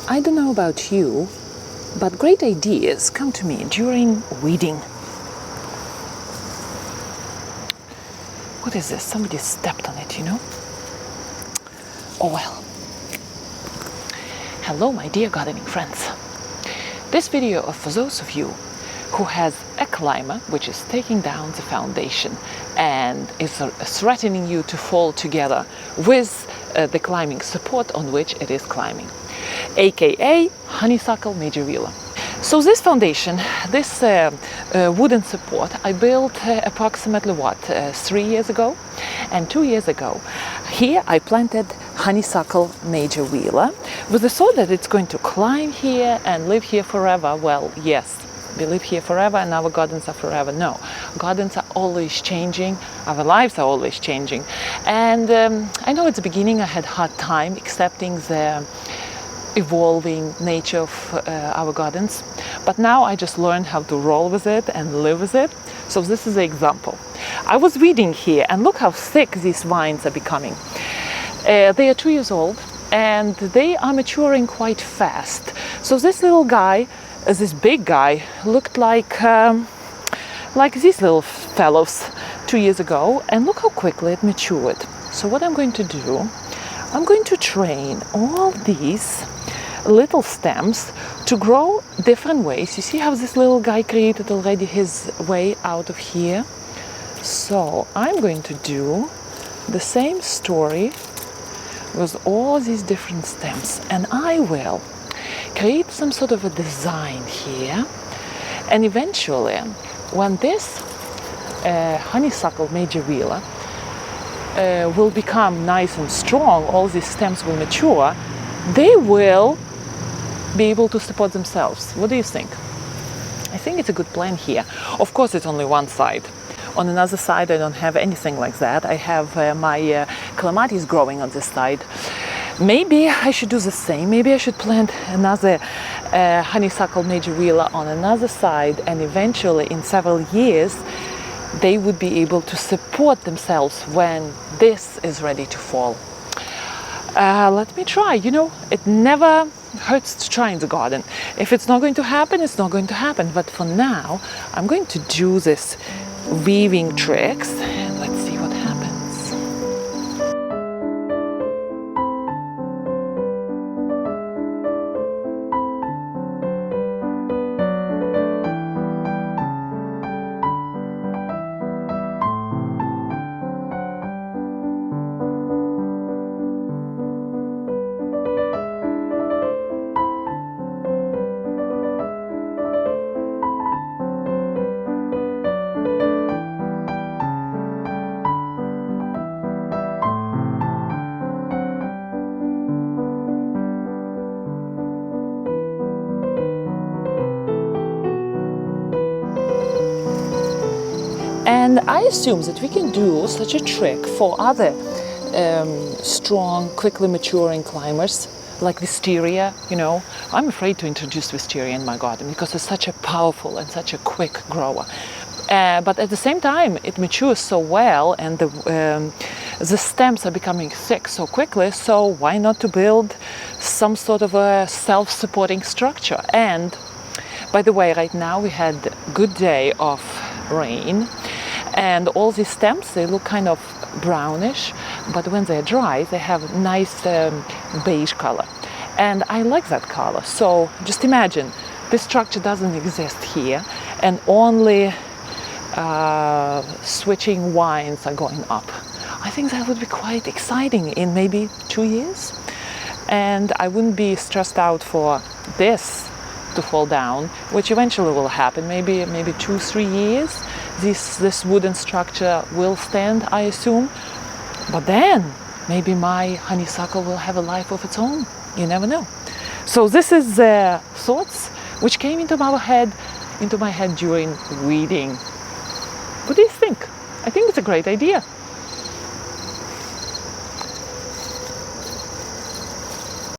I don't know about you, but great ideas come to me during weeding. What is this? Somebody stepped on it, you know? Oh well. Hello, my dear gardening friends. This video is for those of you who has a climber which is taking down the foundation and is threatening you to fall together with the climbing support on which it is climbing, aka honeysuckle majorilla. So this foundation, this wooden support, I built approximately 3 years ago, and 2 years ago here I planted honeysuckle majorilla with the thought that it's going to climb here and live here forever. Well, yes, we live here forever and our gardens are forever. No, gardens are always changing, our lives are always changing. And I know at the beginning I had a hard time accepting the evolving nature of our gardens, but now I just learned how to roll with it and live with it. So this is an example. I was weeding here and look how thick these vines are becoming. They are 2 years old and they are maturing quite fast. So this little guy, this big guy, looked like these little fellows 2 years ago, and look how quickly it matured. So what I'm going to do, I'm going to train all these little stems to grow different ways. You see how this little guy created already his way out of here? So I'm going to do the same story with all these different stems, and I will create some sort of a design here, and eventually when this honeysuckle majorilla will become nice and strong, all these stems will mature, they will be able to support themselves. What do you think? I think it's a good plan here. Of course, it's only one side. On another side, I don't have anything like that. I have my clematis growing on this side. Maybe I should do the same. Maybe I should plant another honeysuckle majorilla on another side, and eventually in several years they would be able to support themselves when this is ready to fall. Let me try. You know, it never hurts to try in the garden. If it's not going to happen, it's not going to happen. But for now, I'm going to do this weaving tricks, and let's see what happens. And I assume that we can do such a trick for other strong, quickly maturing climbers, like wisteria. You know, I'm afraid to introduce wisteria in my garden because it's such a powerful and such a quick grower. But at the same time, it matures so well, and the stems are becoming thick so quickly. So why not to build some sort of a self-supporting structure? And by the way, right now we had a good day of rain, and all these stems, they look kind of brownish, but when they're dry they have a nice beige color, and I like that color. So just imagine this structure doesn't exist here, and only switching vines are going up. I think that would be quite exciting in maybe 2 years, and I wouldn't be stressed out for this to fall down, which eventually will happen. Maybe 2-3 years this wooden structure will stand, I assume, but then maybe my honeysuckle will have a life of its own. You never know. So this is thoughts which came into my head during weeding. What do you think? I think it's a great idea.